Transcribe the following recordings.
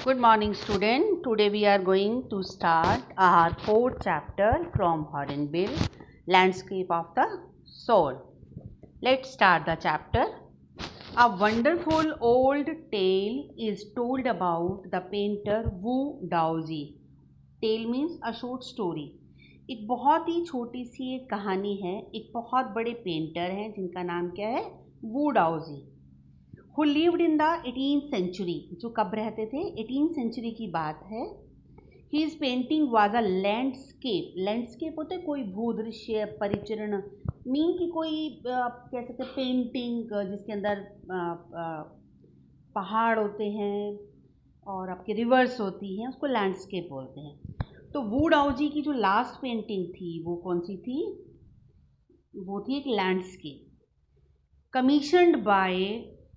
Good morning, student. Today we are going to start our fourth chapter from Hornbill, Landscape of the Soul. Let's start the chapter. A wonderful old tale is told about the painter Wu Daozi. Tale means a short story. एक बहुत ही छोटी सी एक कहानी है. एक बहुत बड़े painter हैं जिनका नाम क्या है, वू डाओजी, who lived in the 18th century, जो कब रहते थे, 18th century की बात है. His painting was a landscape. Landscape होता है कोई भूदृश्य, परिचरण, मीन की कोई कह सकते हैं पेंटिंग जिसके अंदर पहाड़ होते हैं और आपके रिवर्स होती हैं, उसको लैंडस्केप बोलते हैं. तो वू डाओजी की जो लास्ट पेंटिंग थी वो कौन सी थी, वो थी एक landscape, commissioned by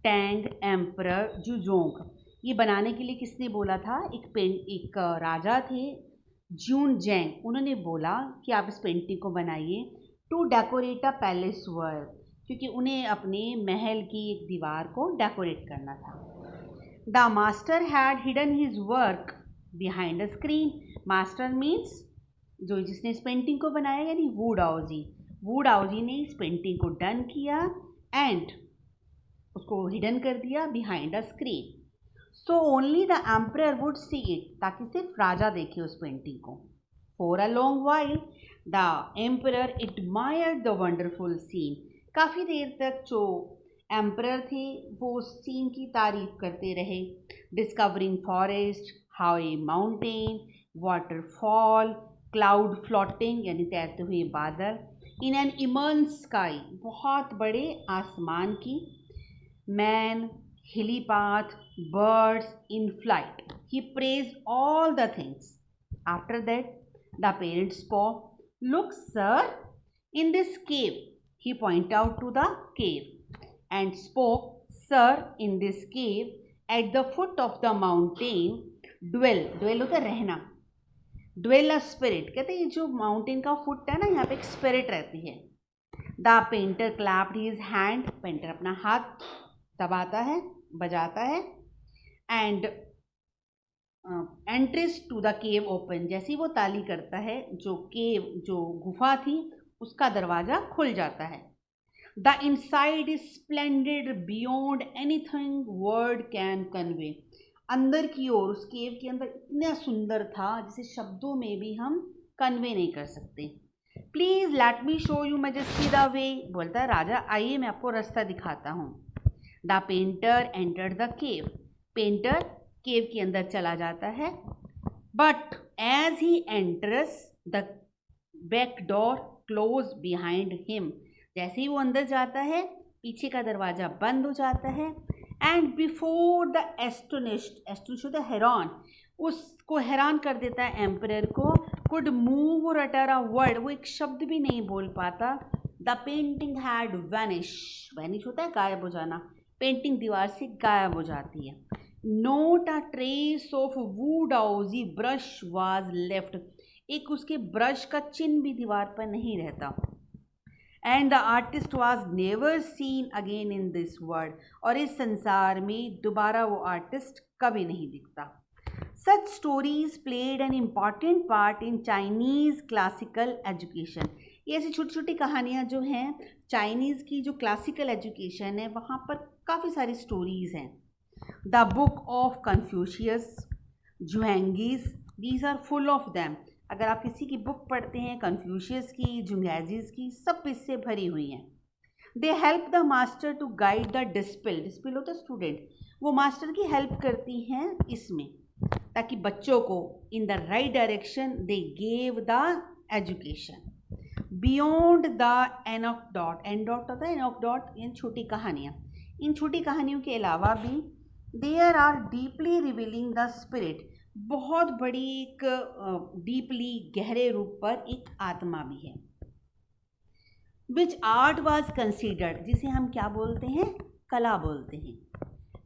Tang emperor Xuanzong. ये बनाने के लिए किसने बोला था, एक राजा थे जून जैंग. उन्होंने बोला कि आप इस पेंटिंग को बनाइए to decorate a palace wall, क्योंकि उन्हें अपने महल की एक दीवार को डेकोरेट करना था. The master had hidden his work behind a screen. Master means जो जिसने इस पेंटिंग को बनाया, यानी वू डाओजी. वू डाओजी ने इस पेंटिंग को डन किया एंड उसको हिडन कर दिया behind a screen. So only the emperor would see it, ताकि सिर्फ राजा देखे उस पेंटिंग को. For a long while the emperor admired the wonderful scene. काफ़ी देर तक जो एम्परर थे वो उस सीन की तारीफ करते रहे. Discovering forest, high mountain, waterfall, cloud floating यानी तैरते हुए बादल, इन एन इमर्स स्काई, बहुत बड़े आसमान की, man, hilly path, birds in flight. He praised all the things. After that, the parents spoke. Look, sir, in this cave. He pointed out to the cave and spoke, sir, in this cave, at the foot of the mountain, dwell होता है रहना, dwell a spirit. कहते हैं ये जो mountain का foot है ना, यहाँ पे एक स्पिरिट रहती है. The painter clapped his hand. Painter अपना हाथ दबाता है, बजाता है. And entrance to the cave open. जैसे ही वो ताली करता है, जो केव, जो गुफा थी, उसका दरवाज़ा खुल जाता है. The inside is splendid beyond anything word can convey. अंदर की ओर, उस केव के अंदर इतना सुंदर था जिसे शब्दों में भी हम कन्वे नहीं कर सकते. Please let me show you majesty the way. बोलता है राजा, आइए मैं आपको रास्ता दिखाता हूँ. The painter entered the cave. Painter cave के अंदर चला जाता है. But as he enters the back door close behind him. जैसे ही वो अंदर जाता है, पीछे का दरवाज़ा बंद हो जाता है. एंड बिफोर द एस्टोनिश्ड होता है हैरान, उसको हैरान कर देता है एम्परर को. कुड मूव और अटर अ वर्ड, वो एक शब्द भी नहीं बोल पाता. द पेंटिंग हैड वैनिश होता है गायब हो जाना. पेंटिंग दीवार से गायब हो जाती है. Not a trace of Wu Daozi brush was left. एक उसके ब्रश का चिन्ह भी दीवार पर नहीं रहता. And the artist was never seen again in this world. और इस संसार में दोबारा वो आर्टिस्ट कभी नहीं दिखता. Such stories played an important part in Chinese classical education. ये ऐसी छोटी छोटी कहानियाँ जो हैं, चाइनीज़ की जो क्लासिकल एजुकेशन है वहाँ पर काफ़ी सारी स्टोरीज़ हैं. The book of Confucius, Zhuangzi, these are full of them. अगर आप किसी की बुक पढ़ते हैं, कन्फ्यूशियस की, जुएंगीज की, सब इससे भरी हुई हैं. They help the master to guide the disciple होता है स्टूडेंट, वो मास्टर की हेल्प करती हैं इसमें, ताकि बच्चों को in the right direction they gave the education. Beyond the anecdote. Anecdote होता है एनोकडॉट, इन छोटी कहानियाँ. इन छोटी कहानियों के अलावा भी there are deeply revealing the spirit. बहुत बड़ी एक डीपली गहरे रूप पर एक आत्मा भी है. विच आर्ट वॉज कंसिडर्ड, जिसे हम क्या बोलते हैं, कला बोलते हैं.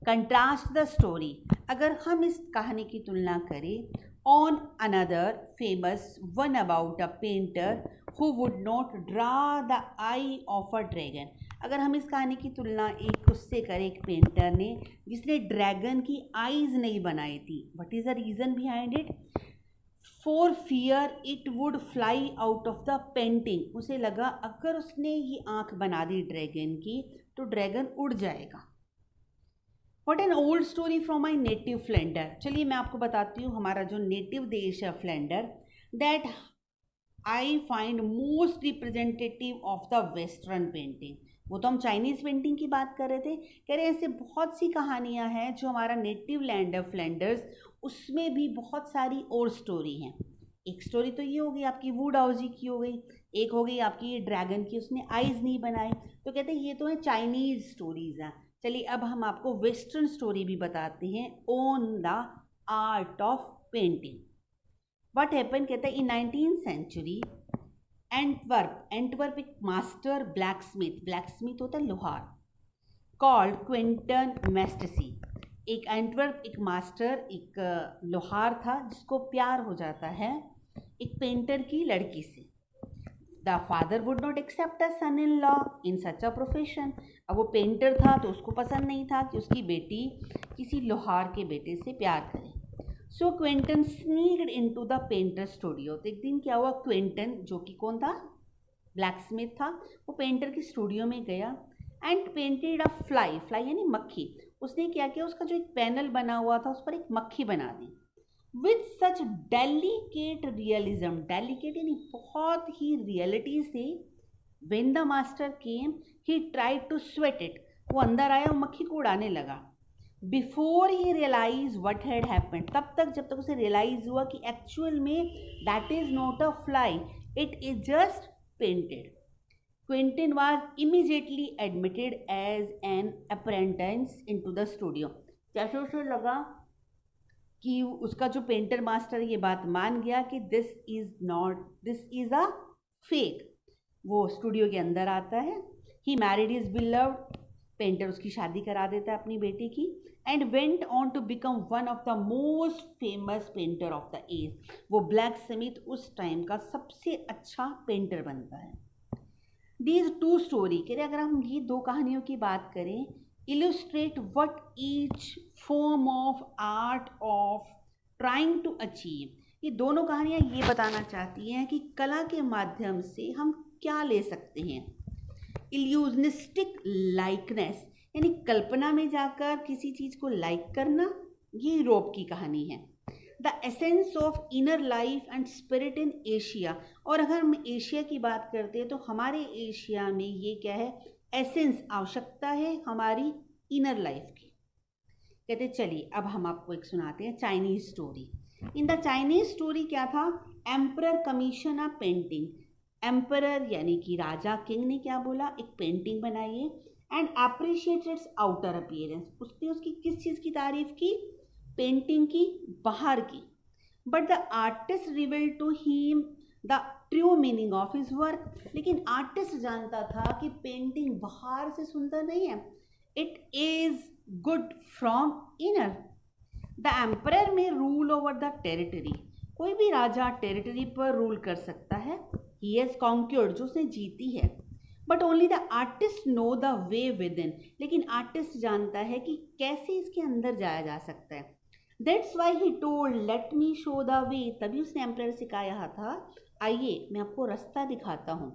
Contrast the story. अगर हम इस कहानी की तुलना करें on another famous one about a painter who would not draw the I of a dragon. अगर हम इस कहानी की तुलना एक उससे करें, एक पेंटर ने जिसने ड्रैगन की आईज नहीं बनाई थी, what is the reason behind it? For fear it would fly out of the painting. उसे लगा अगर उसने ये आंख बना दी ड्रैगन की तो ड्रैगन उड़ जाएगा। What an old story from my native Flanders. चलिए मैं आपको बताती हूँ हमारा जो नेटिव देश है Flanders, that I find most representative of the western painting. वो तो हम चाइनीज़ पेंटिंग की बात कर रहे थे, कह रहे ऐसे बहुत सी कहानियाँ हैं जो हमारा नेटिव लैंड है फ्लैंडर्स, उसमें भी बहुत सारी और स्टोरी हैं। एक स्टोरी तो ये हो गई आपकी वुडहाउसी की हो गई, एक हो गई आपकी ड्रैगन की, उसने आइज़ नहीं बनाई, तो कहते हैं ये तो है चाइनीज़ स्टोरीज़ हैं। चलिए अब हम आपको वेस्टर्न स्टोरी भी बताते हैं on the art of painting. What happen, कहता है इन 19th सेंचुरी एंटवर्प एक मास्टर ब्लैकस्मिथ होता है लोहार, कॉल्ड क्विंटन मेस्टसी। एक एंटवर्प एक मास्टर एक लोहार था जिसको प्यार हो जाता है एक पेंटर की लड़की से। The father would not accept a son in law in such a profession. अब वो पेंटर था तो उसको पसंद नहीं था कि उसकी बेटी किसी लोहार के बेटे से प्यार करे। So Quinton sneaked into the painter studio. तो एक दिन क्या हुआ, क्विंटन जो कि कौन था, ब्लैकस्मिथ था, वो पेंटर की स्टूडियो में गया एंड पेंटेड अ फ्लाई यानी मक्खी। उसने क्या किया, उसका जो एक पैनल बना हुआ था उस पर एक मक्खी बना दी with such delicate realism. Delicate यानी बहुत ही रियलिटी से। When the master came he tried to swat it. वो अंदर आया, वो मक्खी को उड़ाने लगा। Before he realise what had happened, तब तक जब तक उसे रियलाइज हुआ कि एक्चुअल में that is not a fly, it is just painted. Quinten was immediately admitted as an apprentice into the studio. जैसे उसे लगा कि उसका जो पेंटर मास्टर ये बात मान गया कि दिस इज अ फेक, वो स्टूडियो के अंदर आता है। He married his beloved, painter उसकी शादी करा देता है अपनी बेटी की, and went on to become one of the most famous painter of the age. वो ब्लैकस्मिथ उस टाइम का सबसे अच्छा पेंटर बनता है। दीज टू स्टोरी कह रहे, अगर हम ये दो कहानियों की बात करें, illustrate what each form of art of trying to achieve. ये दोनों कहानियाँ ये बताना चाहती हैं कि कला के माध्यम से हम क्या ले सकते हैं। इल्यूजनिस्टिक लाइकनेस यानी कल्पना में जाकर किसी चीज़ को लाइक करना, ये यूरोप की कहानी है। The essence of inner life and spirit in Asia. और अगर हम एशिया की बात करते हैं तो हमारे एशिया में ये क्या है, एसेंस आवश्यकता है हमारी इनर लाइफ की। कहते चलिए अब हम आपको एक सुनाते हैं Chinese story. In the Chinese story क्या था, एम्परर कमीशन अ पेंटिंग। एम्परर यानी कि राजा, किंग ने क्या बोला, एक पेंटिंग बनाइए and appreciate it's outer appearance. उसने उसकी किस चीज़ की तारीफ की, पेंटिंग की बाहर की। But the artist reveal to him the true meaning of his work. लेकिन आर्टिस्ट जानता था कि पेंटिंग बाहर से सुंदर नहीं है, it is good from inner. The emperor may rule over the territory. कोई भी राजा टेरिटरी पर रूल कर सकता है, ही हैज कॉन्क्योर्ड, जो उसने जीती है। But only the artist know the way with in. लेकिन आर्टिस्ट जानता है कि कैसे इसके अंदर जाया जा सकता है। That's why he told late me show the way. तभी उसने एम्परर से कहा था, आइए मैं आपको रास्ता दिखाता हूँ।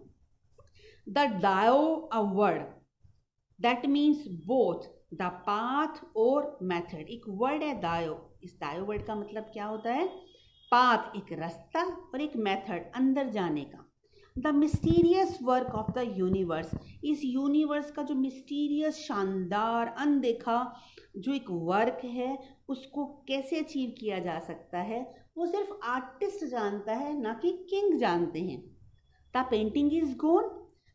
The Dao a word that means both the path और मेथड। एक वर्ड है दायो, इस दायो वर्ड का मतलब क्या होता है, पाथ एक रास्ता और एक मेथड अंदर जाने का। The mysterious work of the universe. इस यूनिवर्स का जो मिस्टीरियस, शानदार, अनदेखा जो एक वर्क है उसको कैसे अचीव किया जा सकता है, वो सिर्फ आर्टिस्ट जानता है, ना कि किंग जानते हैं। The painting is gone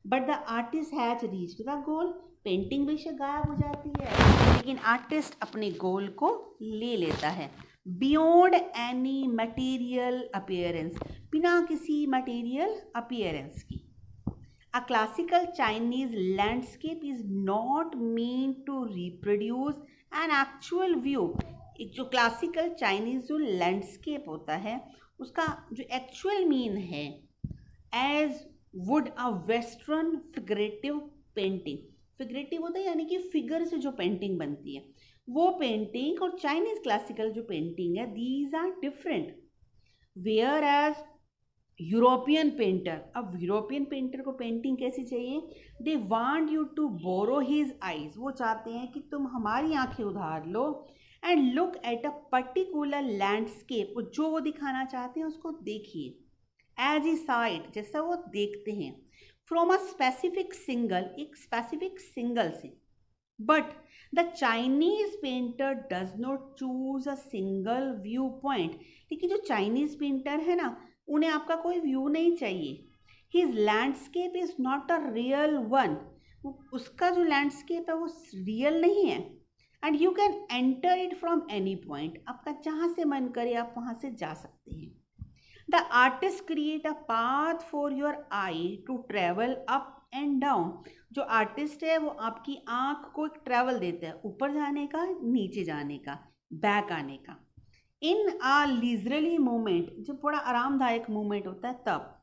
but the artist has reached the goal. Painting बेशक गायब हो जाती है लेकिन आर्टिस्ट अपने गोल को ले लेता है। बियॉन्ड एनी मटेरियल अपीयरेंस, बिना किसी मटेरियल अपीयरेंस की। A classical Chinese landscape is not mean to reproduce an actual view. एक जो क्लासिकल चाइनीज जो लैंडस्केप होता है उसका जो एक्चुअल मीन है, as would a western figurative painting, figurative होता है यानी कि फिगर से जो पेंटिंग बनती है वो पेंटिंग, और चाइनीज क्लासिकल जो पेंटिंग है, these are different. Whereas European painter, अब यूरोपियन पेंटर को पेंटिंग कैसी चाहिए, they want you to borrow his eyes, वो चाहते हैं कि तुम हमारी आंखें उधार लो, and look at a particular landscape, जो वो दिखाना चाहते हैं उसको देखिए, एज ए साइट, जैसा वो देखते हैं, फ्रॉम अ स्पेसिफिक सिंगल, एक स्पेसिफिक सिंगल से। But the Chinese painter does not choose a single view point, लेकिन जो चाइनीज पेंटर है ना, उन्हें आपका कोई व्यू नहीं चाहिए। His landscape is not a real one, उसका जो लैंडस्केप है वो रियल नहीं है। And you can enter it from any point, आपका जहाँ से मन करे आप वहाँ से जा सकते हैं। The artist create a path for your eye to travel up and down, जो आर्टिस्ट है वो आपकी आंख को एक ट्रेवल देता है, ऊपर जाने का, नीचे जाने का, बैक आने का, इन आ लीजरली मूवमेंट, जो बड़ा आरामदायक मूवमेंट होता है तब।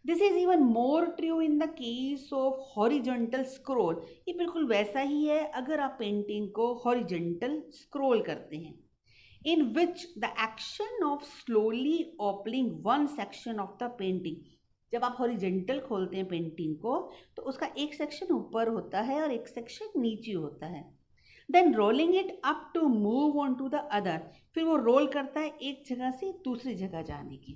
This is even more true in the case of horizontal scroll, ये बिल्कुल वैसा ही है अगर आप पेंटिंग को हॉरिजॉन्टल स्क्रोल करते हैं, in which the action of slowly opening one section of the painting, जब आप हॉरिजेंटल खोलते हैं पेंटिंग को तो उसका एक सेक्शन ऊपर होता है और एक सेक्शन नीचे होता है, then rolling it up to move on to the other, फिर वो रोल करता है एक जगह से दूसरी जगह जाने की।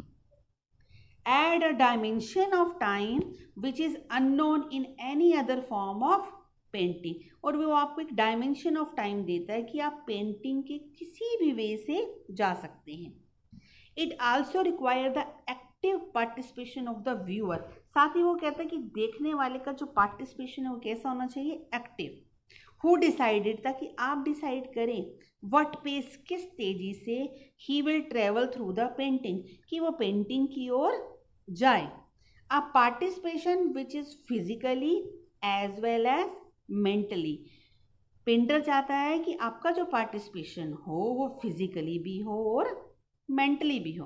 Add a dimension of time which is unknown in any other form of painting, और वो आपको एक डायमेंशन ऑफ टाइम देता है कि आप पेंटिंग के किसी भी वे से जा सकते हैं। It also require the active participation of the viewer, साथ ही वो कहता है कि देखने वाले का जो पार्टिसिपेशन है वो कैसा होना चाहिए, एक्टिव। हु डिसाइडेड, ताकि आप डिसाइड करें, व्हाट पेस, किस तेजी से he will travel through the painting, कि वो पेंटिंग की ओर जाए। A participation which is physically as well as mentally, painter चाहता है कि आपका जो पार्टिसिपेशन हो वो फिजिकली भी हो और मेंटली भी हो।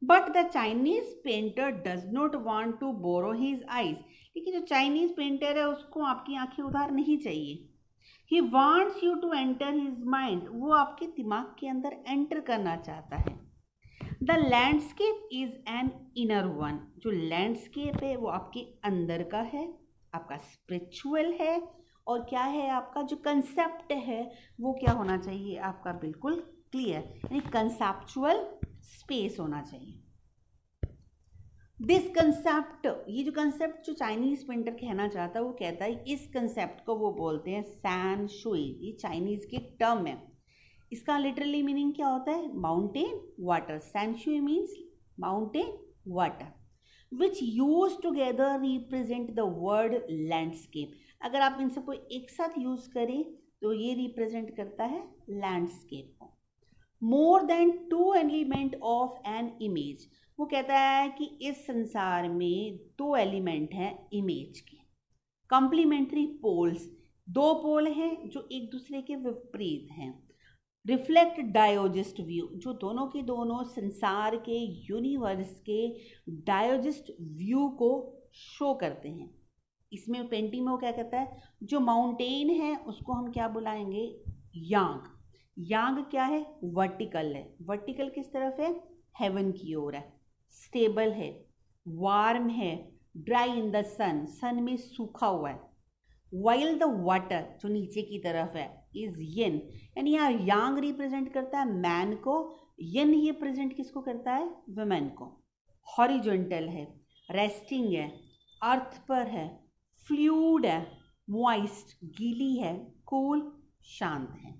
But the Chinese painter does not want to borrow his eyes, लेकिन जो चाइनीज पेंटर है उसको आपकी आंखें उधार नहीं चाहिए। He wants you to enter his mind, वो आपके दिमाग के अंदर एंटर करना चाहता है। The landscape is an inner one, जो लैंडस्केप है वो आपके अंदर का है, आपका स्पिरिचुअल है, और क्या है आपका जो कंसेप्ट है वो क्या होना चाहिए आपका बिल्कुल क्लियर, यानी कंसेप्चुअल स्पेस होना चाहिए। दिस कंसेप्ट, ये जो कंसेप्ट जो चाइनीज पेंटर कहना चाहता है वो कहता है इस कंसेप्ट को वो बोलते हैं सैन शुई, ये चाइनीज की टर्म है। इसका लिटरली मीनिंग क्या होता है, mountain water, shan shui means mountain water, which use together represent the word landscape. अगर आप इन सबको एक साथ यूज करें तो ये रिप्रेजेंट करता है लैंडस्केप को। More than two element of an image, वो कहता है कि इस संसार में दो एलिमेंट हैं इमेज के, कॉम्प्लीमेंट्री पोल्स, दो पोल हैं जो एक दूसरे के विपरीत हैं। रिफ्लेक्ट डायोजिस्ट व्यू, जो दोनों के दोनों संसार के, यूनिवर्स के डायोजिस्ट व्यू को शो करते हैं। इसमें पेंटिंग में वो क्या कहता है, जो माउंटेन है उसको हम क्या बुलाएंगे, यांग। यांग क्या है, वर्टिकल है, वर्टिकल किस तरफ है, हेवन की ओर है, स्टेबल है, वार्म है, ड्राई इन द सन, सन में सूखा हुआ है। वाइल द वाटर, जो नीचे की तरफ है, इज यन, यानी यहाँ यांग रिप्रेजेंट करता है मैन को, यन ये प्रेजेंट किसको करता है, वुमेन को। हॉरिजॉन्टल है, रेस्टिंग है, अर्थ पर है, फ्लूइड है, मॉइस्ट गीली है, कूल शांत है।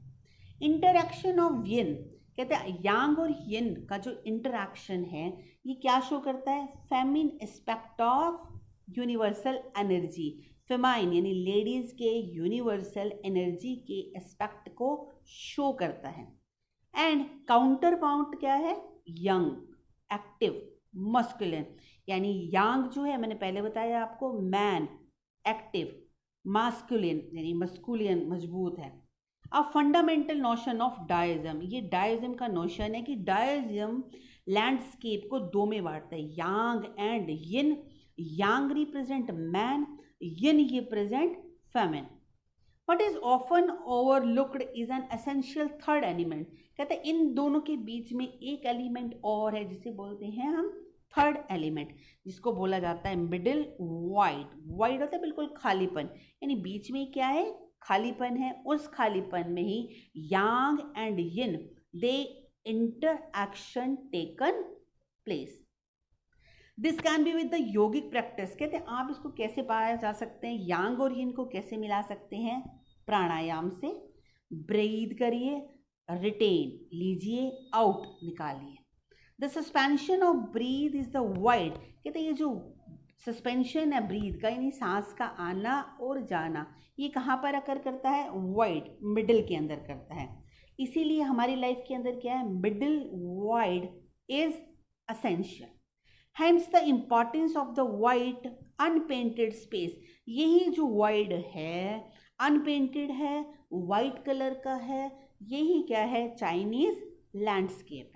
इंटरैक्शन ऑफ यन, कहते हैं यांग और यन का जो इंटरैक्शन है ये क्या शो करता है, feminine aspect of universal energy, feminine यानी लेडीज के यूनिवर्सल एनर्जी के एस्पेक्ट को शो करता है। एंड काउंटर पाउंट क्या है, यंग, एक्टिव, मस्कुलिन, यानी यांग जो है मैंने पहले बताया आपको मैन, एक्टिव, मास्कुलिन यानी मस्कुलियन मजबूत है। अ फंडामेंटल नोशन ऑफ डायज्म, ये डायज्म का नोशन है कि डायज्म लैंडस्केप को दो में बांटता है, yang and yin, yang represent man, yin represent feminine. What is often overlooked is an essential third element. कहते हैं इन दोनों के बीच में एक एलिमेंट और है जिसे बोलते हैं हम थर्ड एलिमेंट, जिसको बोला जाता है मिडिल वाइड. वाइड होता है बिल्कुल खालीपन, यानी बीच में क्या है, खालीपन है. उस खालीपन में ही yang and yin they interaction taken place. This can be with the yogic practice. कहते हैं आप इसको कैसे पाया जा सकते हैं, यांग और यिन को कैसे मिला सकते हैं, प्राणायाम से. ब्रीथ करिए, रिटेन लीजिए, आउट निकालिए. The suspension of breath is the wide. कहते हैं ये जो सस्पेंशन है ब्रीथ का, यानी सांस का आना और जाना, ये कहाँ पर अकर करता है, वाइड, मिडिल के अंदर करता है. इसीलिए हमारी लाइफ के अंदर क्या है, middle wide is essential. Hence the importance of the white unpainted space. यही जो वाइड है, अनपेंटेड है, वाइट कलर का है, यही क्या है, Chinese landscape.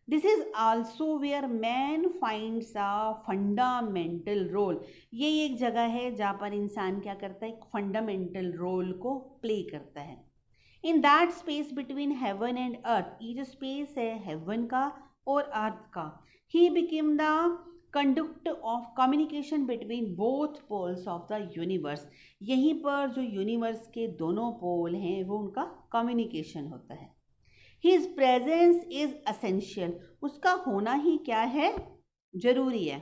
This is also where man finds a fundamental role. ये एक जगह है जहाँ पर इंसान क्या करता है, एक फंडामेंटल रोल को प्ले करता है. In that space between heaven and earth, ये जो स्पेस है हेवन का और अर्थ का, he became the conduct of communication between both poles of the universe. यहीं पर जो यूनिवर्स के दोनों पोल हैं वो उनका कम्युनिकेशन होता है. His presence is essential. उसका होना ही क्या है, जरूरी है.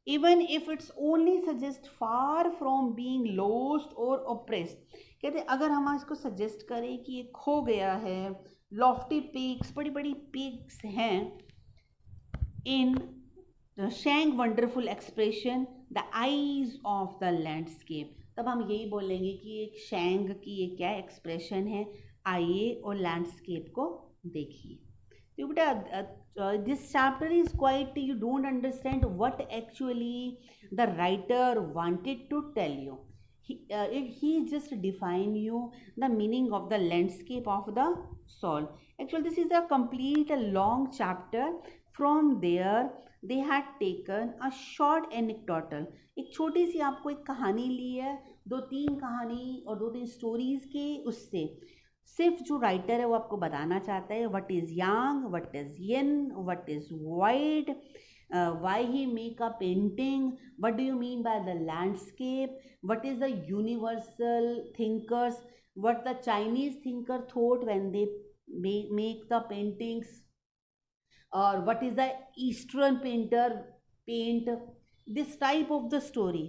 Even if it's only suggest far from being lost or oppressed. कहते अगर हम इसको सजेस्ट करें कि ये खो गया है, lofty peaks, बड़ी बड़ी peaks हैं, in the Shang wonderful expression, the eyes of the landscape, तब हम यही बोलेंगे कि एक शैंग की ये क्या एक्सप्रेशन है, आइए और लैंडस्केप को देखिए. तो बेटा this chapter is quite, you don't understand what actually the writer wanted to tell you. he just define you the meaning of the landscape of the soul. Actually this is a complete a long chapter. From there they had taken a short anecdotal, एक छोटी सी आपको एक कहानी ली है, 2-3 कहानी और 2-3 stories के, उससे सिर्फ जो राइटर है वो आपको बताना चाहता है what is yang, what is yin, what is wide, why he make a painting, what do you mean by the landscape, what is the universal thinkers, what the Chinese thinker thought when they make the paintings, और what is the eastern painter paint. This type of the story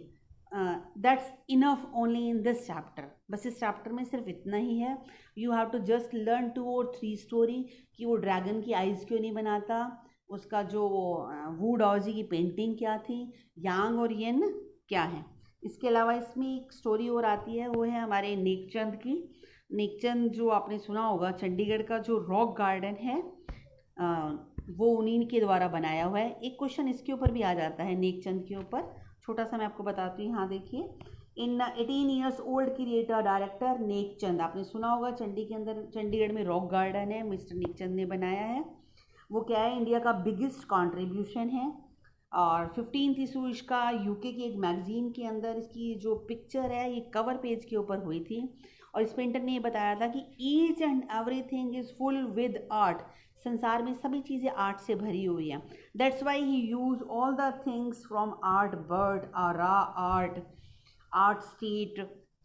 that's enough only in this chapter. बस इस chapter में सिर्फ इतना ही है. You have to just learn 2 or 3 story कि वो ड्रैगन की आइज़ क्यों नहीं बनाता, उसका जो वू डाओजी की पेंटिंग क्या थी, यांग और येन क्या है. इसके अलावा इसमें एक स्टोरी और आती है, वो है हमारे नेकचंद की. नेकचंद जो आपने सुना होगा, चंडीगढ़ का जो रॉक गार्डन है वो उन्हीं के द्वारा बनाया हुआ है. एक क्वेश्चन इसके ऊपर भी आ जाता है, नेकचंद के ऊपर, छोटा सा मैं आपको बताती हूँ. यहाँ देखिए, इन 18 years old creator director Nek Chand, आपने सुना होगा चंडीगढ़ में रॉक गार्डन है, मिस्टर नेकचंद ने बनाया है. वो क्या है, इंडिया का बिगेस्ट कंट्रीब्यूशन है. और 15th issue इसका यूके की एक मैगजीन के अंदर इसकी जो पिक्चर है ये कवर पेज के ऊपर हुई थी. और इस पेंटर ने ये बताया था कि each and everything is full with art. संसार में सभी चीज़ें आर्ट से भरी हुई हैं. That's why he use all the things from art bird, रा आर्ट, आर्ट स्ट्रीट,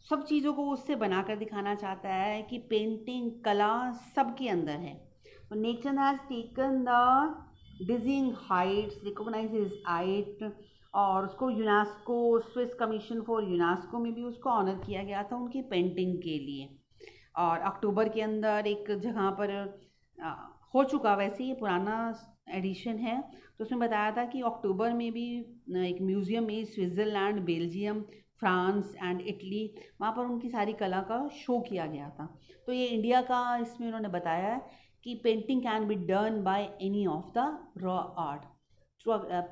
सब चीज़ों को उससे बनाकर दिखाना चाहता है कि पेंटिंग कला सबके अंदर है. तो Nek Chand has taken the dizzying heights, recognise his height, और उसको UNESCO, Swiss commission for UNESCO में भी उसको ऑनर किया गया था उनकी पेंटिंग के लिए. और अक्टूबर के अंदर एक जगह पर हो चुका, वैसे ये पुराना एडिशन है, तो उसमें बताया था कि अक्टूबर में भी एक म्यूज़ियम में Switzerland, Belgium, France and Italy, वहाँ पर उनकी सारी कला का शो किया गया था. तो ये इंडिया का इसमें उन्होंने बताया है कि painting can be done by any of the raw art.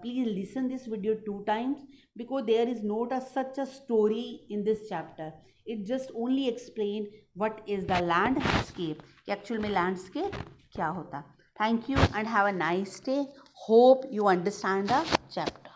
Please listen this video 2 times because there is not such a story in this chapter. It just only explain what is the landscape. Actually में landscape क्या होता. Thank you and have a nice day. Hope you understand the chapter.